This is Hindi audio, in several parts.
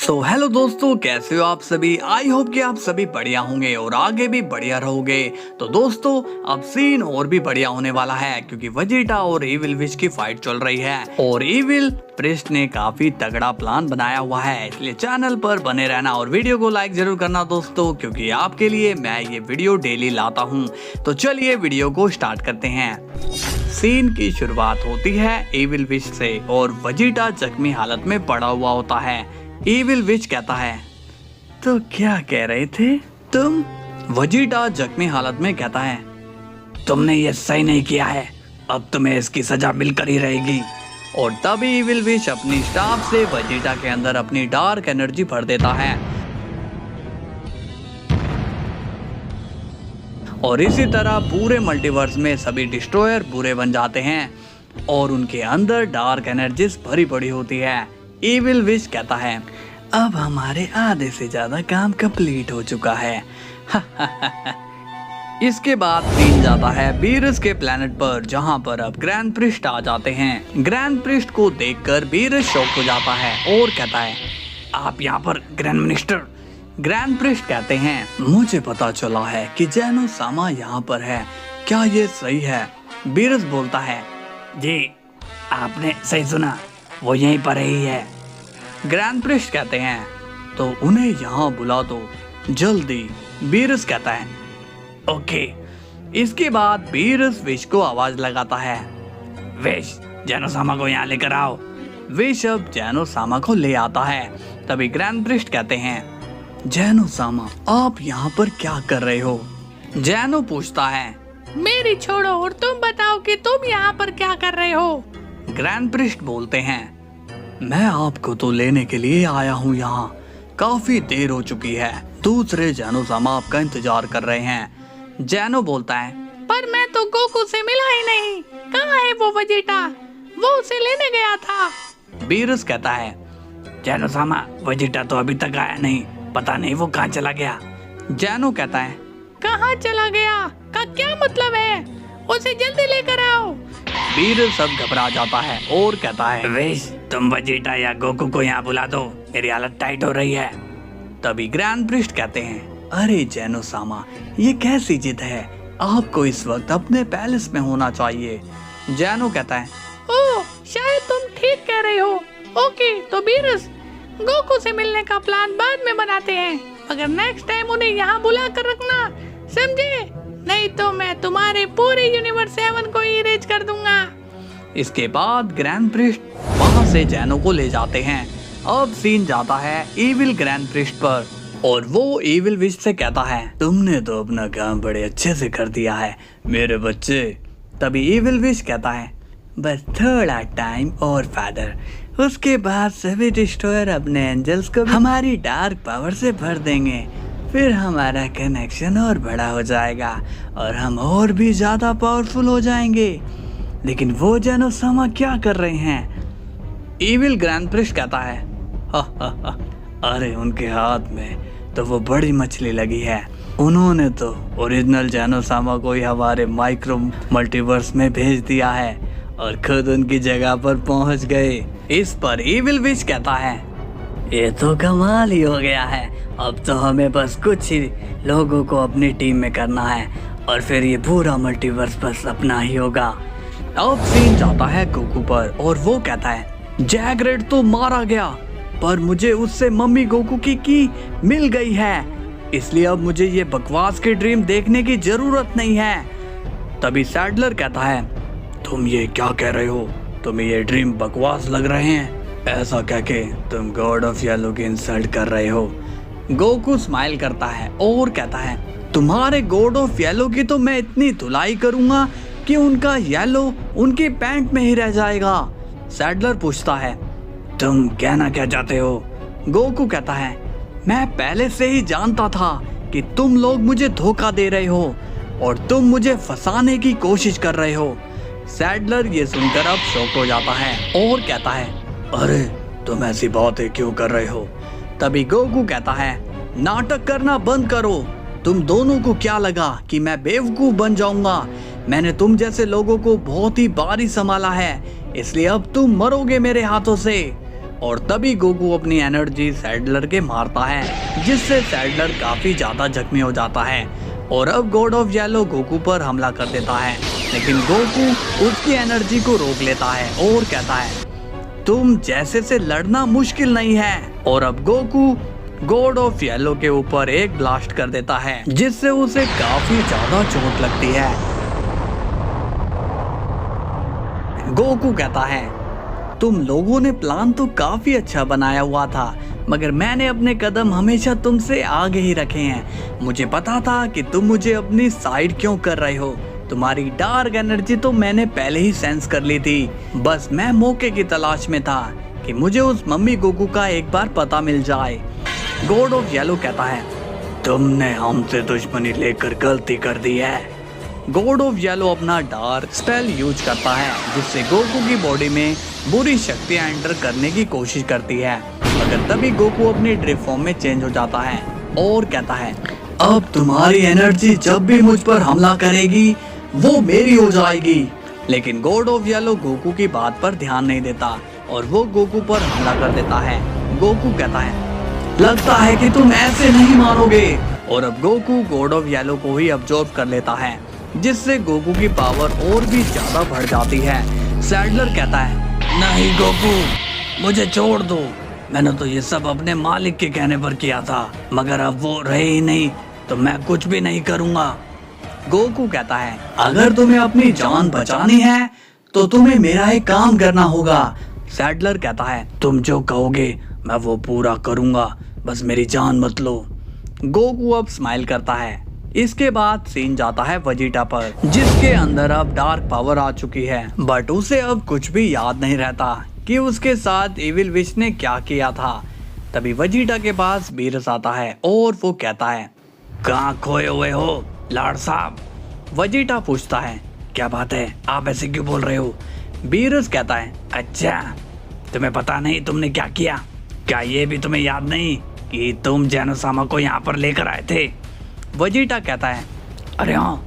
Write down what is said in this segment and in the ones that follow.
सो हेलो दोस्तों, कैसे हो आप सभी। आई होप कि आप सभी बढ़िया होंगे और आगे भी बढ़िया रहोगे। तो दोस्तों अब सीन और भी बढ़िया होने वाला है क्योंकि वेजिटा और इविल विच की फाइट चल रही है और इविल प्रिस्ट ने काफी तगड़ा प्लान बनाया हुआ है। इसलिए चैनल पर बने रहना और वीडियो को लाइक जरूर करना दोस्तों, क्योंकि आपके लिए मैं ये वीडियो डेली लाता हूँ। तो चलिए वीडियो को स्टार्ट करते हैं। सीन की शुरुआत होती है इविल विच से और वेजिटा जख्मी हालत में पड़ा हुआ होता है। इविल विच कहता है, तो क्या कह रहे थे तुम? वेजिटा जख्मी हालत में कहता है, तुमने ये सही नहीं किया है, अब तुम्हें इसकी सजा मिलकर ही रहेगी। और तभी इविल विच अपनी स्टाफ से वेजिटा के अंदर अपनी डार्क एनर्जी भर देता है और इसी तरह पूरे मल्टीवर्स में सभी डिस्ट्रॉयर बुरे बन जाते हैं और उनके अंदर डार्क एनर्जीज भरी पड़ी होती है। इविल विच कहता है, अब हमारे आधे से ज्यादा काम कंप्लीट हो चुका है। इसके बाद सीन जाता है बीरस के प्लेनेट पर, जहां पर अब ग्रैंड प्रिस्ट आ जाते हैं। ग्रैंड प्रिस्ट को देखकर बीरस शॉक हो जाता है और कहता है, आप यहाँ पर ग्रैंड मिनिस्टर? ग्रैंड प्रिस्ट कहते हैं, मुझे पता चला है कि जैनो सामा यहाँ पर है, क्या ये सही है? बीरस बोलता है, जी आपने सही सुना, वो यहीं पर ही है। ग्रैंड प्रिस्ट कहते हैं, तो उन्हें यहाँ बुला दो जल्दी। बीरस कहता है, ओके। इसके बाद बीरस विश को आवाज लगाता है, विश जैनो सामा को यहाँ लेकर आओ। विश अब जैनो सामा को ले आता है। तभी ग्रैंड प्रिस्ट कहते हैं, जैनो सामा आप यहाँ पर क्या कर रहे हो? जैनो पूछता है, मेरी छोड़ो और तुम बताओ कि तुम यहाँ पर क्या कर रहे हो? ग्रैंड प्रिस्ट बोलते हैं, मैं आपको तो लेने के लिए आया हूँ यहाँ, काफी देर हो चुकी है, दूसरे जैनो सामा आपका इंतजार कर रहे हैं। जैनो बोलता है, पर मैं तो गोकू से मिला ही नहीं, कहाँ है वो वेजिटा? वो उसे लेने गया था। बीरस कहता है, जैनो सामा वेजिटा तो अभी तक आया नहीं, पता नहीं वो कहाँ चला गया। जैनो कहता है, कहाँ चला गया का क्या मतलब है? उसे जल्दी लेकर आओ। बीरस सब घबरा जाता है और कहता है, विश तुम वेजिटा या गोकू को यहाँ बुला दो, मेरी हालत टाइट हो रही है। तभी ग्रैंड प्रिस्ट कहते हैं, अरे जैनो सामा ये कैसी जिद है, आपको इस वक्त अपने पैलेस में होना चाहिए। जैनो कहता है, ओह शायद तुम ठीक कह रहे हो। ओके तो बीरस गोकू से मिलने का प्लान बाद में बनाते हैं, मगर नेक्स्ट टाइम उन्हें यहाँ बुला कर रखना, समझे? नहीं तो मैं तुम्हारे पूरे यूनिवर्स 7 को इरेज कर दूंगा। इसके बाद ग्रैंड प्रिस्ट वहाँ से जैनो को ले जाते हैं। अब सीन जाता है इविल ग्रैंड प्रिस्ट पर और वो इविल विच से कहता है, तुमने तो अपना काम बड़े अच्छे से कर दिया है मेरे बच्चे। तभी इविल विच कहता है, बस थोड़ा टाइम और फादर, उसके बाद सभी डिस्ट्रॉयर अपने एंजल्स को हमारी डार्क पावर से भर देंगे, फिर हमारा कनेक्शन और बड़ा हो जाएगा और हम और भी ज्यादा पावरफुल हो जाएंगे। लेकिन वो जैनो सामा क्या कर रहे हैं? इविल ग्रैंड प्रिस्ट कहता है, अरे उनके हाथ में तो वो बड़ी मछली लगी है, उन्होंने तो ओरिजिनल जैनो सामा को ही हमारे माइक्रो मल्टीवर्स में भेज दिया है और खुद उनकी जगह पर पहुंच गए। इस पर इविल विच कहता है, ये तो कमाल ही हो गया है, अब तो हमें बस कुछ ही लोगों को अपनी टीम में करना है और फिर ये पूरा मल्टीवर्स बस अपना ही होगा। अब सीन जाता है गोकू पर और वो कहता है, जैगरेड तो मारा गया पर मुझे उससे मम्मी गोकू की मिल गई है, इसलिए अब मुझे ये बकवास के ड्रीम देखने की जरूरत नहीं है। तभी सैडलर कहता है, तुम ये क्या कह रहे हो? तुम्हें ये ड्रीम बकवास लग रहे हैं? ऐसा कह के तुम गॉड ऑफ येलो की इंसल्ट कर रहे हो। गोकू स्माइल करता है और कहता है, तुम्हारे गॉड ऑफ येलो की तो मैं इतनी धुलाई करूंगा कि उनका येलो उनकी पैंट में ही रह जाएगा। सैडलर पूछता है, तुम कहना क्या चाहते हो? गोकू कहता है, मैं पहले से ही जानता था कि तुम लोग मुझे धोखा दे रहे हो और तुम मुझे फंसाने की कोशिश कर रहे हो। सैडलर ये सुनकर अब शॉक हो जाता है और कहता है, अरे तुम ऐसी बातें क्यों कर रहे हो? तभी गोकू कहता है, नाटक करना बंद करो, तुम दोनों को क्या लगा कि मैं बेवकूफ बन जाऊंगा? मैंने तुम जैसे लोगों को बहुत ही बारी संभाला है, इसलिए अब तुम मरोगे मेरे हाथों से। और तभी गोकू अपनी एनर्जी सैडलर के मारता है, जिससे सैडलर काफी ज्यादा जख्मी हो जाता है। और अब गॉड ऑफ येलो गोकू पर हमला कर देता है, लेकिन गोकू उसकी एनर्जी को रोक लेता है और कहता है तुम जैसे से लड़ना मुश्किल नहीं है। और अब गोकू गॉड ऑफ येलो के ऊपर एक ब्लास्ट कर देता है, जिससे उसे काफी ज्यादा चोट लगती है। गोकू कहता है तुम लोगों ने प्लान तो काफी अच्छा बनाया हुआ था, मगर मैंने अपने कदम हमेशा तुमसे आगे ही रखे हैं। मुझे पता था कि तुम मुझे अपनी साइड क्यों कर रहे हो। तुम्हारी डार्क एनर्जी तो मैंने पहले ही सेंस कर ली थी। बस मैं मौके की तलाश में था कि मुझे उस मम्मी गोकू का एक बार पता मिल जाए। गॉड ऑफ येलो कहता है तुमने हमसे दुश्मनी लेकर गलती कर दी है। गॉड ऑफ येलो अपना डार्क स्पेल यूज करता है, जिससे गोकू की बॉडी में बुरी शक्तियां एंटर करने की कोशिश करती है, मगर तभी गोकू अपनी ड्रिफ्ट फॉर्म में चेंज हो जाता है और कहता है अब तुम्हारी एनर्जी जब भी मुझ पर हमला करेगी वो मेरी हो जाएगी। लेकिन गॉड ऑफ येलो गोकू की बात पर ध्यान नहीं देता और वो गोकू पर हमला कर देता है। गोकू कहता है लगता है कि तुम ऐसे नहीं मानोगे। और अब गोकू गॉड ऑफ येलो को ही अब्जॉर्ब कर लेता है, जिससे गोकू की पावर और भी ज्यादा बढ़ जाती है। सैडलर कहता है नहीं गोकू, मुझे छोड़ दो। मैंने तो ये सब अपने मालिक के कहने पर किया था, मगर अब वो रहे ही नहीं तो मैं कुछ भी नहीं करूँगा। गोकू कहता है अगर तुम्हें अपनी जान बचानी है तो तुम्हें मेरा एक काम करना होगा। सैडलर कहता है तुम जो कहोगे मैं वो पूरा करूँगा, बस मेरी जान मत लो। गोकू अब स्माइल करता है। इसके बाद सीन जाता है वेजिटा पर, जिसके अंदर अब डार्क पावर आ चुकी है, बट उसे अब कुछ भी याद नहीं रहता कि उसके साथ एविल विश ने क्या किया था। तभी वेजिटा के पास बीरस आता है और वो कहता है कहाँ खोए हुए हो लॉर्ड साहब। वेजिटा पूछता है क्या बात है, आप ऐसे क्यों बोल रहे हो। बीरस कहता है अच्छा तुम्हें पता नहीं तुमने क्या किया, क्या ये भी तुम्हें याद नहीं कि तुम जेनोसामा को यहाँ पर लेकर आए थे। वेजिटा कहता है अरे हाँ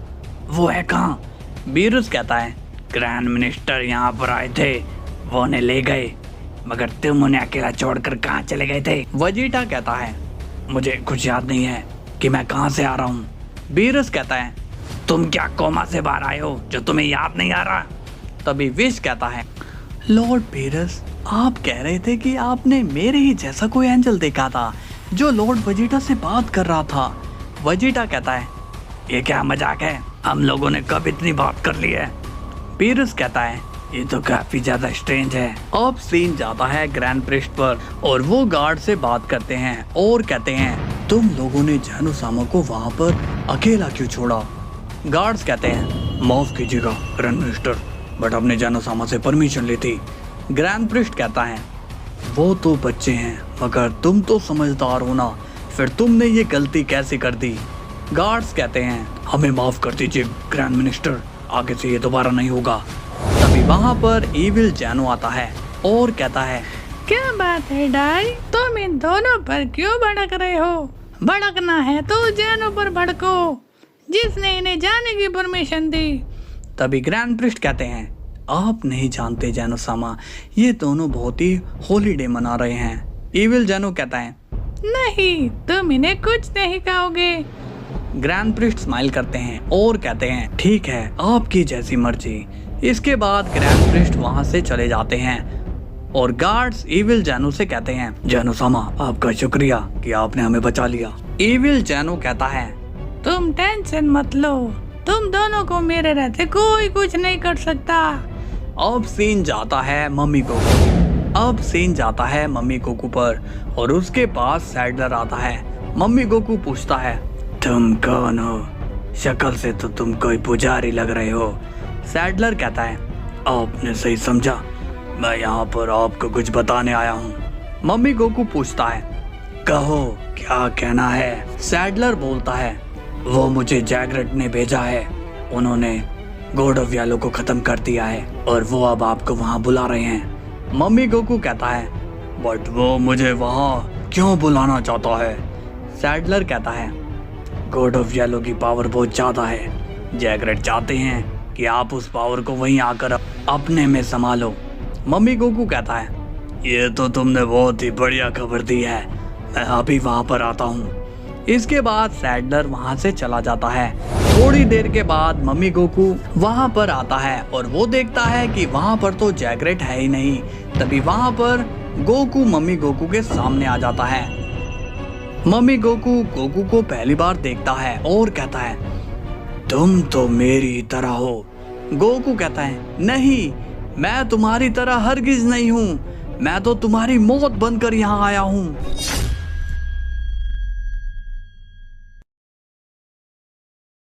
वो है कहाँ। बीरस कहता है ग्रैंड मिनिस्टर यहाँ पर आए थे, वो उन्हें ले गए, मगर तुम उन्हें अकेला छोड़कर कहाँ चले गए थे। वेजिटा कहता है मुझे कुछ याद नहीं है कि मैं कहाँ से आ रहा हूँ। बीरस कहता है तुम क्या कोमा से बाहर आए हो जो तुम्हें याद नहीं आ रहा। तभी विश कहता है लॉर्ड बीरस, आप कह रहे थे कि आपने मेरे ही जैसा कोई एंजल देखा था जो लॉर्ड वेजिटा से बात कर रहा था। वेजिटा कहता है ये क्या मजाक है, हम लोगों ने कब इतनी बात कर ली है। बीरस कहता है ये तो काफी ज्यादा स्ट्रेंज है। अब सीन जाता है ग्रैंड प्रिस्ट पर और वो गार्ड से बात करते हैं और कहते हैं तुम लोगों ने जेनोसामा को वहाँ पर अकेला क्यों छोड़ा। गार्ड्स कहते हैं माफ कीजिएगा ग्रैंड मिनिस्टर, बट हमने जेनोसामा से परमिशन ली थी। ग्रैंड प्रिस्ट कहता है वो तो बच्चे हैं, मगर तुम तो समझदार हो ना, फिर तुमने ये गलती कैसे कर दी। गार्ड्स कहते हैं हमें माफ कर दीजिए ग्रैंड मिनिस्टर, आगे से ये दोबारा नहीं होगा। तभी वहाँ पर इविल जेनो आता है और कहता है क्या बात है डाई, तुम इन दोनों पर क्यों भड़क रहे हो। भड़कना है तो जेनो पर भड़को, जिसने इन्हें जाने की परमिशन दी। तभी ग्रैंड प्रिस्ट कहते हैं आप नहीं जानते जेनोसामा, ये दोनों बहुत ही हॉलीडे मना रहे हैं। इविल जेनो कहता है नहीं, तुम इन्हें कुछ नहीं कहोगे। ग्रैंड प्रिस्ट स्माइल करते हैं और कहते हैं ठीक है आपकी जैसी मर्जी। इसके बाद ग्रैंड प्रिस्ट वहां से चले जाते हैं और गार्ड्स इविल जेनो से कहते हैं जेनोसामा आपका शुक्रिया कि आपने हमें बचा लिया। इविल जेनो कहता है तुम टेंशन मत लो, तुम दोनों को मेरे रहते कोई कुछ नहीं कर सकता। अब सीन जाता है मम्मी गोकू पर और उसके पास सैडलर आता है। मम्मी गोकू पूछता है तुम कौन हो, शक्ल से तो तुम कोई पुजारी लग रहे हो। सैडलर कहता है आपने सही समझा, मैं यहाँ पर आपको कुछ बताने आया हूँ। मम्मी गोकू पूछता है कहो क्या कहना है। सैडलर बोलता है वो मुझे जैगरेट ने भेजा है, उन्होंने गॉड ऑफ येलो को खत्म कर दिया है और वो अब आपको वहाँ बुला रहे हैं। मम्मी गोकू कहता है बट वो मुझे वहाँ क्यों बुलाना चाहता है। सैडलर कहता है गॉड ऑफ येलो की पावर बहुत ज्यादा है, जैगरेट चाहते हैं कि आप उस पावर को वहीं आकर अपने में संभालो। मम्मी गोकू कहता है ये तो तुमने बहुत ही बढ़िया खबर दी है, मैं अभी वहां पर आता हूँ। इसके बाद सैडलर वहां से चला जाता है। थोड़ी देर के बाद मम्मी गोकू वहां पर आता है और वो देखता है कि वहां पर तो जैगरेट है ही नहीं। तभी वहां पर गोकू मम्मी गोकू के सामने आ जाता है। मम्मी गोकू गोकू को पहली बार देखता है और कहता है, तुम तो मेरी तरह हो। गोकू कहता है, नहीं, मैं तुम्हारी तरह हरगिज नहीं हूँ, मैं तो तुम्हारी मौत बनकर यहाँ आया हूँ।